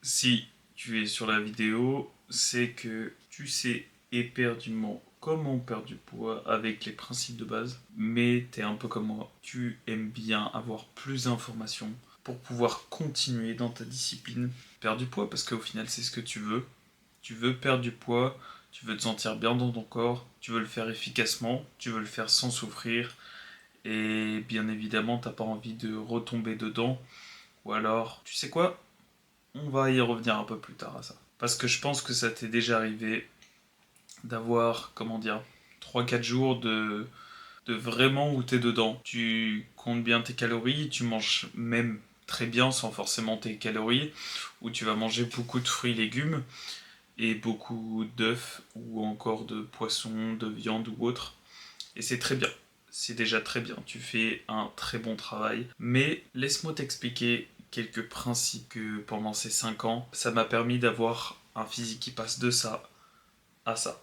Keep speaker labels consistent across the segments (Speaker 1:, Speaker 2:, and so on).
Speaker 1: Si tu es sur la vidéo, c'est que tu sais éperdument comment perdre du poids avec les principes de base, mais t'es un peu comme moi, tu aimes bien avoir plus d'informations pour pouvoir continuer dans ta discipline. Perdre du poids parce qu'au final c'est ce que tu veux. Tu veux perdre du poids, tu veux te sentir bien dans ton corps, tu veux le faire efficacement, tu veux le faire sans souffrir, et bien évidemment t'as pas envie de retomber dedans, ou alors, tu sais quoi, on va y revenir un peu plus tard à ça. Parce que je pense que ça t'est déjà arrivé d'avoir, comment dire, 3 4 jours de vraiment où t'es dedans. Tu comptes bien tes calories, tu manges même très bien sans forcément tes calories, ou tu vas manger beaucoup de fruits et légumes, et beaucoup d'œufs, ou encore de poissons, de viande ou autre. Et c'est très bien. C'est déjà très bien. Tu fais un très bon travail. Mais laisse-moi t'expliquer quelques principes que pendant ces 5 ans, ça m'a permis d'avoir un physique qui passe de ça à ça.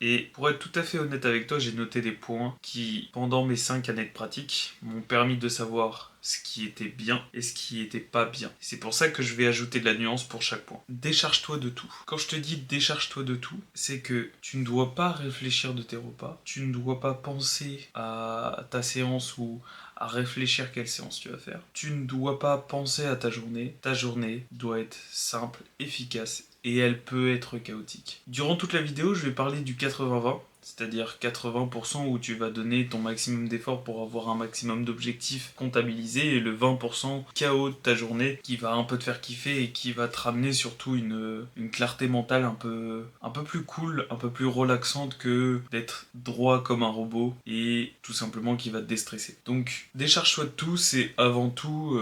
Speaker 1: Et pour être tout à fait honnête avec toi, j'ai noté des points qui, pendant mes 5 années de pratique, m'ont permis de savoir ce qui était bien et ce qui était pas bien. C'est pour ça que je vais ajouter de la nuance pour chaque point. Décharge-toi de tout. Quand je te dis décharge-toi de tout, c'est que tu ne dois pas réfléchir de tes repas, tu ne dois pas penser à ta séance ou à réfléchir quelle séance tu vas faire. Tu ne dois pas penser à ta journée. Ta journée doit être simple, efficace et elle peut être chaotique. Durant toute la vidéo, je vais parler du 80-20, c'est-à-dire 80% où tu vas donner ton maximum d'efforts pour avoir un maximum d'objectifs comptabilisés et le 20% chaos de ta journée qui va un peu te faire kiffer et qui va te ramener surtout une clarté mentale un peu plus cool, un peu plus relaxante que d'être droit comme un robot et tout simplement qui va te déstresser. Donc décharge-toi de tout, c'est avant tout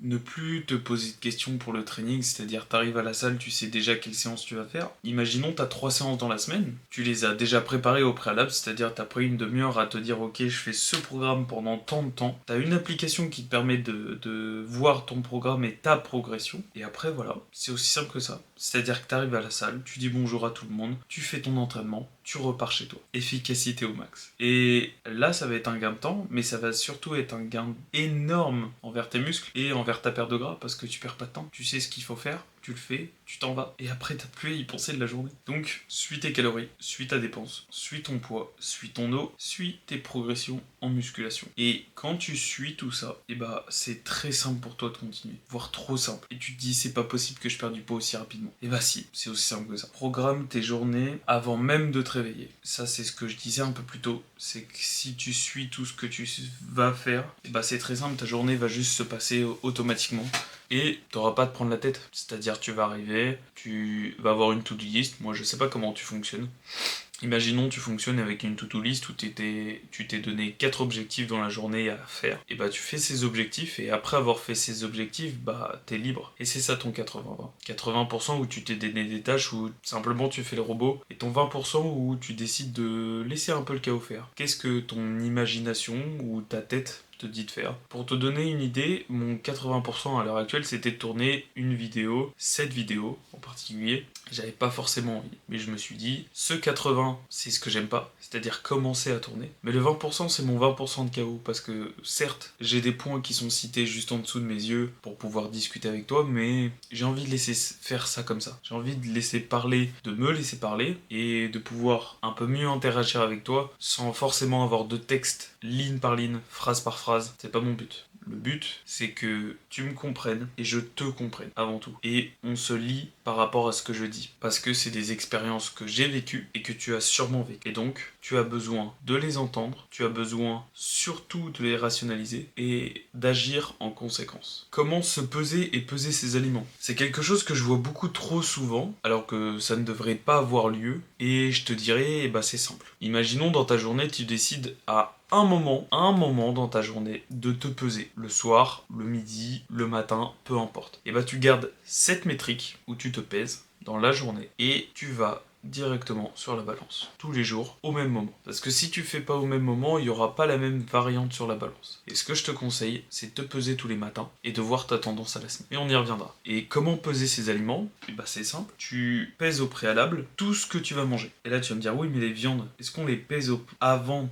Speaker 1: ne plus te poser de questions pour le training, c'est-à-dire t'arrives à la salle, tu sais déjà quelle séance tu vas faire. Imaginons t'as 3 séances dans la semaine, tu les as déjà préparées au préalable, c'est-à-dire t'as pris une demi-heure à te dire ok je fais ce programme pendant tant de temps, t'as une application qui te permet de voir ton programme et ta progression, et après voilà, c'est aussi simple que ça. C'est-à-dire que t'arrives à la salle, tu dis bonjour à tout le monde, tu fais ton entraînement, tu repars chez toi. Efficacité au max. Et là ça va être un gain de temps, mais ça va surtout être un gain énorme envers tes muscles et envers ta perte de gras parce que tu perds pas de temps, tu sais ce qu'il faut faire, tu le fais, tu t'en vas, et après t'as plus à y penser de la journée. Donc, suis tes calories, suis ta dépense, suis ton poids, suis ton eau, suis tes progressions en musculation. Et quand tu suis tout ça, et bah c'est très simple pour toi de continuer, voire trop simple. Et tu te dis c'est pas possible que je perde du poids aussi rapidement. Et bah si, c'est aussi simple que ça. Programme tes journées avant même de te réveiller. Ça c'est ce que je disais un peu plus tôt, c'est que si tu suis tout ce que tu vas faire, et bah c'est très simple, ta journée va juste se passer automatiquement. Et t'auras pas à te prendre la tête. C'est-à-dire tu vas arriver, tu vas avoir une to-do list. Moi je sais pas comment tu fonctionnes. Imaginons tu fonctionnes avec une to-do list où tu t'es donné 4 objectifs dans la journée à faire. Et bah tu fais ces objectifs et après avoir fait ces objectifs, bah t'es libre. Et c'est ça ton 80-20. 80% où tu t'es donné des tâches où simplement tu fais le robot. Et ton 20% où tu décides de laisser un peu le chaos faire. Qu'est-ce que ton imagination ou ta tête te dit de faire. Pour te donner une idée, mon 80% à l'heure actuelle, c'était de tourner une vidéo, cette vidéo en particulier. J'avais pas forcément envie, mais je me suis dit, ce 80, c'est ce que j'aime pas, c'est-à-dire commencer à tourner. Mais le 20%, c'est mon 20% de chaos, parce que certes, j'ai des points qui sont cités juste en dessous de mes yeux pour pouvoir discuter avec toi, mais j'ai envie de laisser faire ça comme ça. J'ai envie de laisser parler, de me laisser parler, et de pouvoir un peu mieux interagir avec toi, sans forcément avoir de texte, ligne par ligne, phrase par phrase. C'est pas mon but. Le but, c'est que tu me comprennes et je te comprenne avant tout. Et on se lie par rapport à ce que je dis. Parce que c'est des expériences que j'ai vécues et que tu as sûrement vécues. Et donc, tu as besoin de les entendre, tu as besoin surtout de les rationaliser et d'agir en conséquence. Comment se peser et peser ses aliments? C'est quelque chose que je vois beaucoup trop souvent, alors que ça ne devrait pas avoir lieu. Et je te dirais, eh ben, c'est simple. Imaginons dans ta journée, tu décides à un moment dans ta journée de te peser. Le soir, le midi, le matin, peu importe. Et bah tu gardes cette métrique où tu te pèses dans la journée et tu vas directement sur la balance tous les jours au même moment. Parce que si tu fais pas au même moment, il n'y aura pas la même variante sur la balance. Et ce que je te conseille, c'est de te peser tous les matins et de voir ta tendance à la semaine. Et on y reviendra. Et comment peser ces aliments? Et bah c'est simple, tu pèses au préalable tout ce que tu vas manger. Et là tu vas me dire oui mais les viandes, est-ce qu'on les pèse avant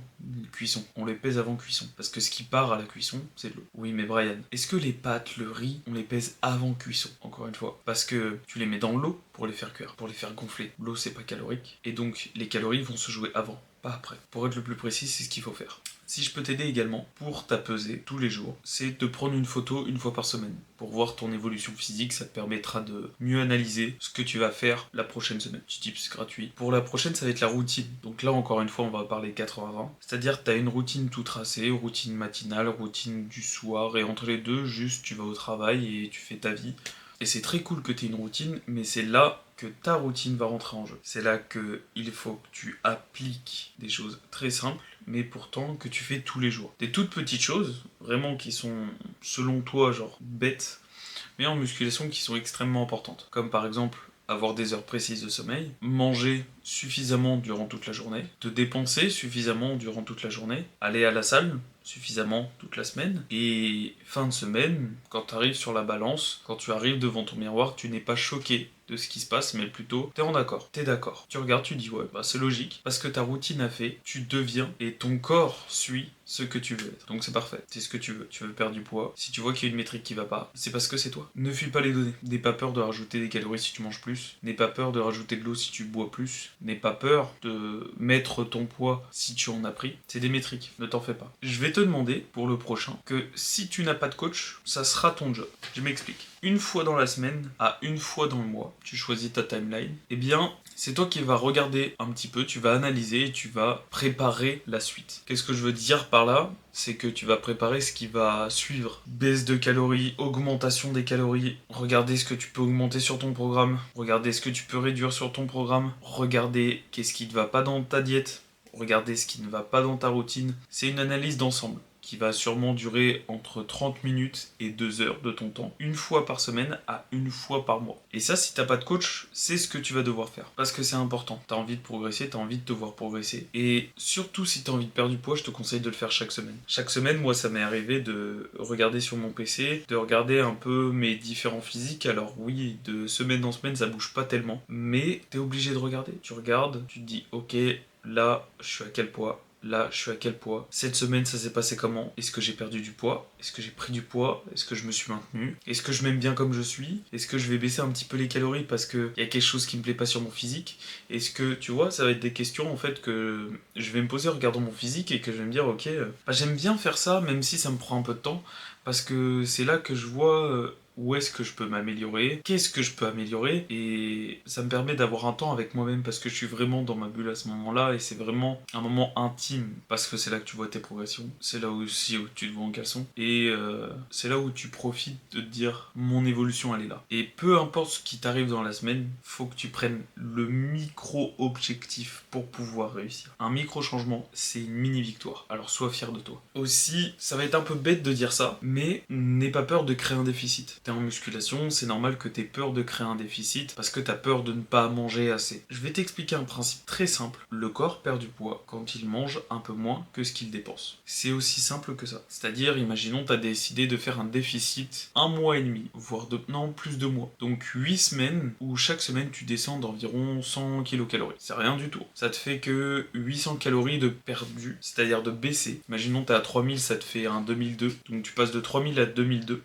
Speaker 1: cuisson. On les pèse avant cuisson. Parce que ce qui part à la cuisson, c'est de l'eau. Oui, mais Brian, est-ce que les pâtes, le riz, on les pèse avant cuisson? Encore une fois. Parce que tu les mets dans l'eau pour les faire cuire, pour les faire gonfler. L'eau, c'est pas calorique. Et donc, les calories vont se jouer avant, pas après. Pour être le plus précis, c'est ce qu'il faut faire. Si je peux t'aider également pour ta pesée tous les jours, c'est de prendre une photo une fois par semaine. Pour voir ton évolution physique, ça te permettra de mieux analyser ce que tu vas faire la prochaine semaine. Petit tips gratuit. Pour la prochaine, ça va être la routine. Donc là, encore une fois, on va parler 80-20. C'est-à-dire que tu as une routine tout tracée, routine matinale, routine du soir, et entre les deux, juste tu vas au travail et tu fais ta vie. Et c'est très cool que tu aies une routine, mais c'est là que ta routine va rentrer en jeu. C'est là qu'il faut que tu appliques des choses très simples, mais pourtant que tu fais tous les jours. Des toutes petites choses, vraiment qui sont, selon toi, genre bêtes, mais en musculation qui sont extrêmement importantes. Comme par exemple avoir des heures précises de sommeil, manger suffisamment durant toute la journée, te dépenser suffisamment durant toute la journée, aller à la salle suffisamment toute la semaine, et fin de semaine, quand tu arrives sur la balance, quand tu arrives devant ton miroir, tu n'es pas choqué de ce qui se passe, mais plutôt t'es en accord, t'es d'accord. Tu regardes, tu dis ouais, bah c'est logique, parce que ta routine a fait, tu deviens, et ton corps suit ce que tu veux être. Donc c'est parfait, c'est ce que tu veux perdre du poids. Si tu vois qu'il y a une métrique qui va pas, c'est parce que c'est toi. Ne fuis pas les données. N'aie pas peur de rajouter des calories si tu manges plus, n'aie pas peur de rajouter de l'eau si tu bois plus, n'aie pas peur de mettre ton poids si tu en as pris. C'est des métriques, ne t'en fais pas. Je vais te demander pour le prochain que si tu n'as pas de coach, ça sera ton job. Je m'explique. Une fois dans la semaine à une fois dans le mois, tu choisis ta timeline, eh bien, c'est toi qui vas regarder un petit peu, tu vas analyser et tu vas préparer la suite. Qu'est-ce que je veux dire par là? C'est que tu vas préparer ce qui va suivre. Baisse de calories, augmentation des calories, regarder ce que tu peux augmenter sur ton programme, regarder ce que tu peux réduire sur ton programme, regarder qu'est-ce qui ne va pas dans ta diète, regarder ce qui ne va pas dans ta routine. C'est une analyse d'ensemble qui va sûrement durer entre 30 minutes et 2 heures de ton temps, une fois par semaine à une fois par mois. Et ça, si t'as pas de coach, c'est ce que tu vas devoir faire. Parce que c'est important. T'as envie de progresser, t'as envie de te voir progresser. Et surtout, si t'as envie de perdre du poids, je te conseille de le faire chaque semaine. Chaque semaine, moi, ça m'est arrivé de regarder sur mon PC, de regarder un peu mes différents physiques. Alors oui, de semaine en semaine, ça bouge pas tellement. Mais t'es obligé de regarder. Tu regardes, tu te dis, ok, là, je suis à quel poids? Là, je suis à quel poids? Cette semaine, ça s'est passé comment? Est-ce que j'ai perdu du poids? Est-ce que j'ai pris du poids? Est-ce que je me suis maintenu? Est-ce que je m'aime bien comme je suis? Est-ce que je vais baisser un petit peu les calories parce qu'il y a quelque chose qui me plaît pas sur mon physique? Est-ce que, tu vois, ça va être des questions en fait que je vais me poser en regardant mon physique et que je vais me dire, ok, j'aime bien faire ça, même si ça me prend un peu de temps, parce que c'est là que je vois où est-ce que je peux m'améliorer, qu'est-ce que je peux améliorer, et ça me permet d'avoir un temps avec moi-même parce que je suis vraiment dans ma bulle à ce moment-là et c'est vraiment un moment intime parce que c'est là que tu vois tes progressions, c'est là aussi où tu te vois en caleçon et c'est là où tu profites de te dire mon évolution elle est là. Et peu importe ce qui t'arrive dans la semaine, faut que tu prennes le micro-objectif pour pouvoir réussir. Un micro-changement, c'est une mini-victoire, alors sois fier de toi. Aussi, ça va être un peu bête de dire ça, mais n'aie pas peur de créer un déficit. T'es en musculation, c'est normal que t'aies peur de créer un déficit parce que t'as peur de ne pas manger assez. Je vais t'expliquer un principe très simple. Le corps perd du poids quand il mange un peu moins que ce qu'il dépense. C'est aussi simple que ça. C'est-à-dire, imaginons t'as décidé de faire un déficit 1 mois et demi, voire plus de mois. Donc 8 semaines où chaque semaine tu descends d'environ 100 kcal. C'est rien du tout. Ça te fait que 800 calories de perdu, c'est-à-dire de baisser. Imaginons t'es à 3000, ça te fait un 2002. Donc tu passes de 3000 à 2002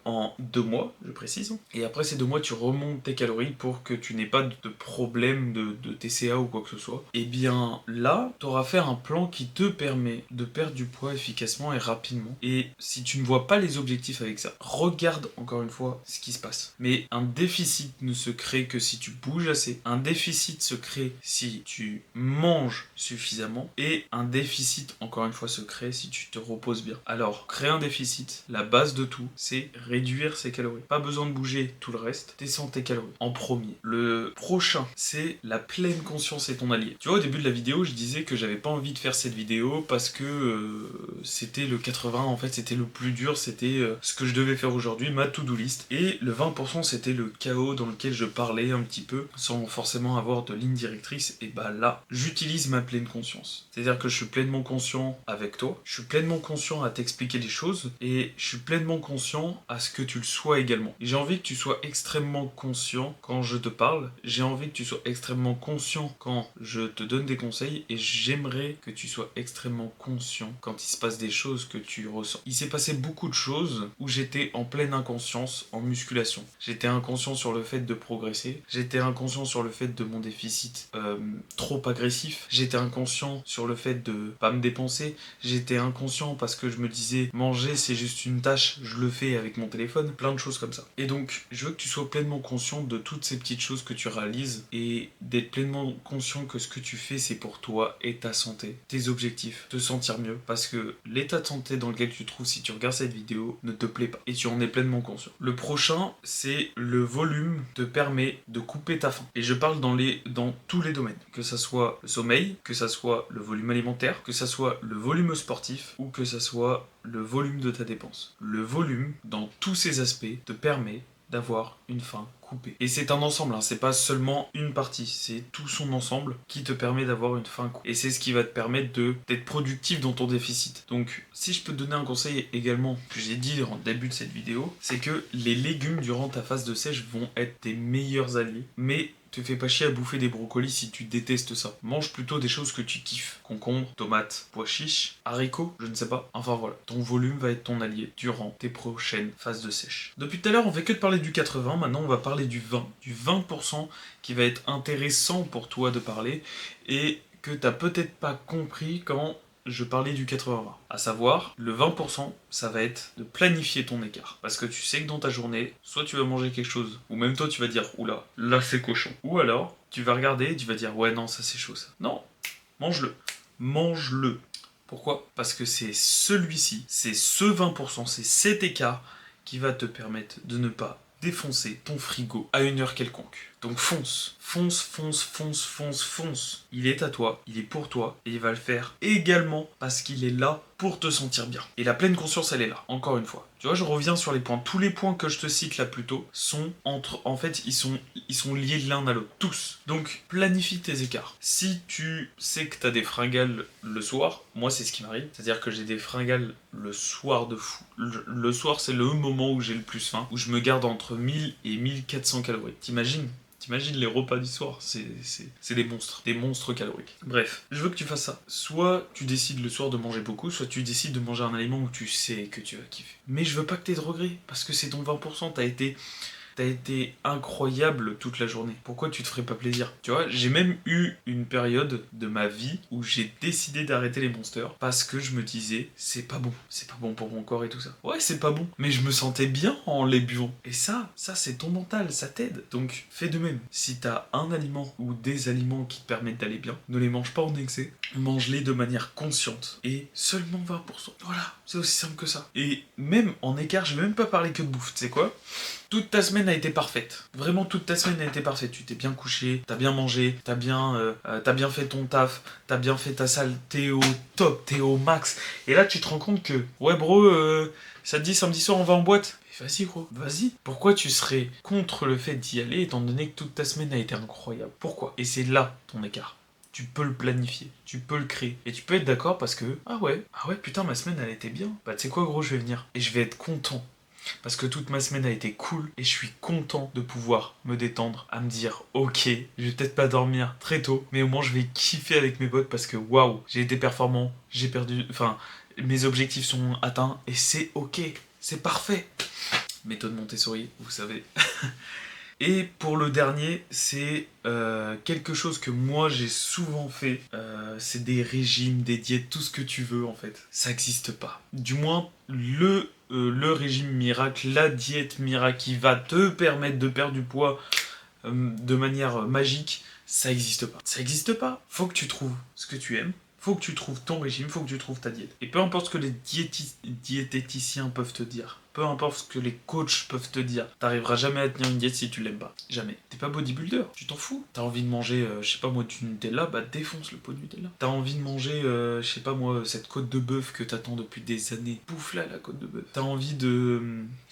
Speaker 1: en 2 mois, je précise. Et après ces 2 mois, tu remontes tes calories pour que tu n'aies pas de problème de TCA ou quoi que ce soit. Et bien là, tu auras fait un plan qui te permet de perdre du poids efficacement et rapidement. Et si tu ne vois pas les objectifs avec ça, regarde encore une fois ce qui se passe. Mais un déficit ne se crée que si tu bouges assez. Un déficit se crée si tu manges suffisamment. Et un déficit, encore une fois, se crée si tu te reposes bien. Alors, créer un déficit, la base de tout, c'est réduire ses calories. Pas besoin de bouger tout le reste, descends tes calories. En premier. Le prochain, c'est la pleine conscience est ton allié. Tu vois, au début de la vidéo, je disais que j'avais pas envie de faire cette vidéo parce que c'était le 80, en fait, c'était le plus dur, c'était ce que je devais faire aujourd'hui, ma to-do list. Et le 20%, c'était le chaos dans lequel je parlais un petit peu, sans forcément avoir de ligne directrice. Et bah là, j'utilise ma pleine conscience. C'est-à-dire que je suis pleinement conscient avec toi, je suis pleinement conscient à t'expliquer les choses, et je suis pleinement conscient à ce que tu le sois également. Et j'ai envie que tu sois extrêmement conscient quand je te parle. J'ai envie que tu sois extrêmement conscient quand je te donne des conseils. Et j'aimerais que tu sois extrêmement conscient quand il se passe des choses que tu ressens. Il s'est passé beaucoup de choses où j'étais en pleine inconscience en musculation. J'étais inconscient sur le fait de progresser. J'étais inconscient sur le fait de mon déficit trop agressif. J'étais inconscient sur le fait de pas me dépenser. J'étais inconscient parce que je me disais manger c'est juste une tâche, je le fais avec mon téléphone, plein de choses comme ça. Et donc je veux que tu sois pleinement conscient de toutes ces petites choses que tu réalises et d'être pleinement conscient que ce que tu fais c'est pour toi et ta santé, tes objectifs, te sentir mieux, parce que l'état de santé dans lequel tu te trouves si tu regardes cette vidéo ne te plaît pas et tu en es pleinement conscient. Le prochain c'est le volume te permet de couper ta faim et je parle dans tous les domaines, que ça soit le sommeil, que ça soit le volume alimentaire, que ça soit le volume sportif ou que ça soit le volume de ta dépense. Le volume, dans tous ces aspects, te permet d'avoir une faim coupée. Et c'est un ensemble, c'est pas seulement une partie, c'est tout son ensemble qui te permet d'avoir une faim coupée. Et c'est ce qui va te permettre d'être productif dans ton déficit. Donc, si je peux te donner un conseil également, que j'ai dit en début de cette vidéo, c'est que les légumes durant ta phase de sèche vont être tes meilleurs alliés, mais te fais pas chier à bouffer des brocolis si tu détestes ça. Mange plutôt des choses que tu kiffes. Concombre, tomates, pois chiches, haricots, je ne sais pas. Enfin voilà, ton volume va être ton allié durant tes prochaines phases de sèche. Depuis tout à l'heure, on fait que de parler du 80, maintenant on va parler du 20. Du 20% qui va être intéressant pour toi de parler et que t'as peut-être pas compris quand je parlais du 80-20. À savoir, le 20%, ça va être de planifier ton écart. Parce que tu sais que dans ta journée, soit tu vas manger quelque chose, ou même toi tu vas dire, oula, là c'est cochon. Ou alors, tu vas regarder et tu vas dire, ouais non, ça c'est chaud ça. Non, mange-le. Mange-le. Pourquoi ? Parce que c'est celui-ci, c'est ce 20%, c'est cet écart qui va te permettre de ne pas défoncer ton frigo à une heure quelconque. Donc fonce, fonce, fonce, fonce, fonce, fonce. Il est à toi, il est pour toi, et il va le faire également parce qu'il est là pour te sentir bien. Et la pleine conscience, elle est là, encore une fois. Tu vois, je reviens sur les points. Tous les points que je te cite là plus tôt sont en fait, ils sont liés l'un à l'autre, tous. Donc, planifie tes écarts. Si tu sais que tu as des fringales le soir, moi c'est ce qui m'arrive, c'est-à-dire que j'ai des fringales le soir de fou. Le soir, c'est le moment où j'ai le plus faim, où je me garde entre 1000 et 1400 calories. T'imagines les repas du soir, c'est des monstres caloriques. Bref, je veux que tu fasses ça. Soit tu décides le soir de manger beaucoup, soit tu décides de manger un aliment où tu sais que tu vas kiffer. Mais je veux pas que t'aies de regrets, parce que c'est ton 20%, t'as été incroyable toute la journée. Pourquoi tu te ferais pas plaisir ? Tu vois, j'ai même eu une période de ma vie où j'ai décidé d'arrêter les monsters parce que je me disais, c'est pas bon pour mon corps et tout ça. Ouais, c'est pas bon, mais je me sentais bien en les buvant. Et ça c'est ton mental, ça t'aide. Donc, fais de même. Si t'as un aliment ou des aliments qui te permettent d'aller bien, ne les mange pas en excès. Mange-les de manière consciente. Et seulement 20%. Voilà, c'est aussi simple que ça. Et même en écart, je vais même pas parler que de bouffe, tu sais quoi ? Toute ta semaine a été parfaite. Vraiment, toute ta semaine a été parfaite. Tu t'es bien couché, t'as bien mangé, t'as bien fait ton taf, t'as bien fait ta salle, t'es au top, t'es au max. Et là, tu te rends compte que, ouais bro, ça te dit samedi soir on va en boîte ? Vas-y gros, vas-y. Pourquoi tu serais contre le fait d'y aller étant donné que toute ta semaine a été incroyable ? Pourquoi ? Et c'est là ton écart. Tu peux le planifier, tu peux le créer. Et tu peux être d'accord parce que, ah ouais, putain, ma semaine elle était bien. Bah tu sais quoi gros, je vais venir. Et je vais être content. Parce que toute ma semaine a été cool et je suis content de pouvoir me détendre, à me dire ok, je vais peut-être pas dormir très tôt, mais au moins je vais kiffer avec mes potes parce que waouh, j'ai été performant, j'ai perdu, enfin mes objectifs sont atteints et c'est ok, c'est parfait. Méthode Montessori, vous savez. Et pour le dernier, c'est quelque chose que moi j'ai souvent fait. C'est des régimes, des diètes, tout ce que tu veux en fait. Ça n'existe pas. Du moins, le régime miracle, la diète miracle qui va te permettre de perdre du poids de manière magique, ça n'existe pas. Ça n'existe pas. Faut que tu trouves ce que tu aimes. Faut que tu trouves ton régime, faut que tu trouves ta diète. Et peu importe ce que les diététiciens peuvent te dire, peu importe ce que les coachs peuvent te dire, t'arriveras jamais à tenir une diète si tu l'aimes pas. Jamais. T'es pas bodybuilder, tu t'en fous. T'as envie de manger, je sais pas moi, du Nutella, bah défonce le pot de Nutella. T'as envie de manger, je sais pas moi, cette côte de bœuf que t'attends depuis des années, bouffe-la la côte de bœuf. T'as envie de,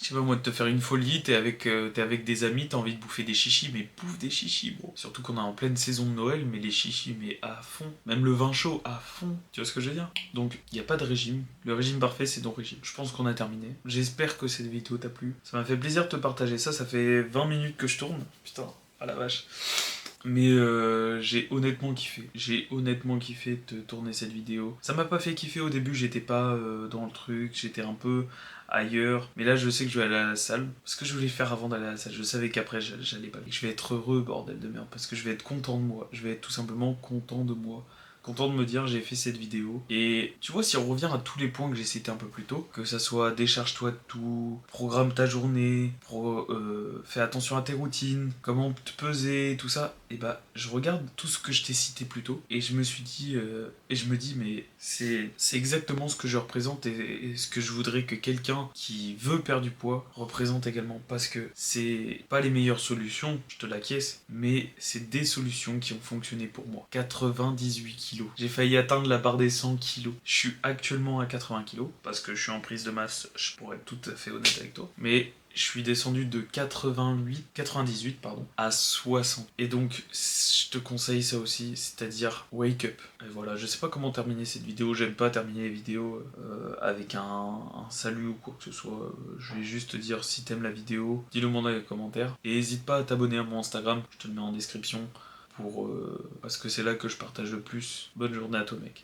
Speaker 1: je sais pas moi, de te faire une folie, t'es avec des amis, t'as envie de bouffer des chichis, mais bouffe des chichis, bro. Surtout qu'on est en pleine saison de Noël, mais les chichis, mais à fond. Même le vin chaud, à fond. Tu vois ce que je veux dire ? Donc, il n'y a pas de régime. Le régime parfait, c'est ton régime. Je pense qu'on a terminé. J'espère j'espère que cette vidéo t'a plu. Ça m'a fait plaisir de te partager ça. Ça fait 20 minutes que je tourne. Putain, à la vache. Mais j'ai honnêtement kiffé. J'ai honnêtement kiffé de tourner cette vidéo. Ça m'a pas fait kiffer au début, j'étais pas dans le truc, j'étais un peu ailleurs. Mais là, je sais que je vais aller à la salle. Ce que je voulais faire avant d'aller à la salle, je savais qu'après, j'allais pas. Je vais être heureux, bordel de merde, parce que je vais être content de moi. Je vais être tout simplement content de moi. Content de me dire j'ai fait cette vidéo. Et tu vois, si on revient à tous les points que j'ai cités un peu plus tôt, que ça soit décharge-toi de tout, programme ta journée, fais attention à tes routines, comment te peser, tout ça, et bah je regarde tout ce que je t'ai cité plus tôt et je me suis dit, et je me dis mais c'est exactement ce que je représente et ce que je voudrais que quelqu'un qui veut perdre du poids représente également, parce que c'est pas les meilleures solutions, je te l'acquiesce, mais c'est des solutions qui ont fonctionné pour moi. 98 kilos. J'ai failli atteindre la barre des 100 kilos. Je suis actuellement à 80 kilos parce que je suis en prise de masse, je pourrais être tout à fait honnête avec toi. Mais je suis descendu de 98 pardon, à 60. Et donc, je te conseille ça aussi, c'est-à-dire wake up. Et voilà, je sais pas comment terminer cette vidéo, j'aime pas terminer les vidéos avec un salut ou quoi que ce soit. Je vais juste te dire si t'aimes la vidéo, dis-le moi dans les commentaires. Et n'hésite pas à t'abonner à mon Instagram, je te le mets en description, parce que c'est là que je partage le plus. Bonne journée à toi mec.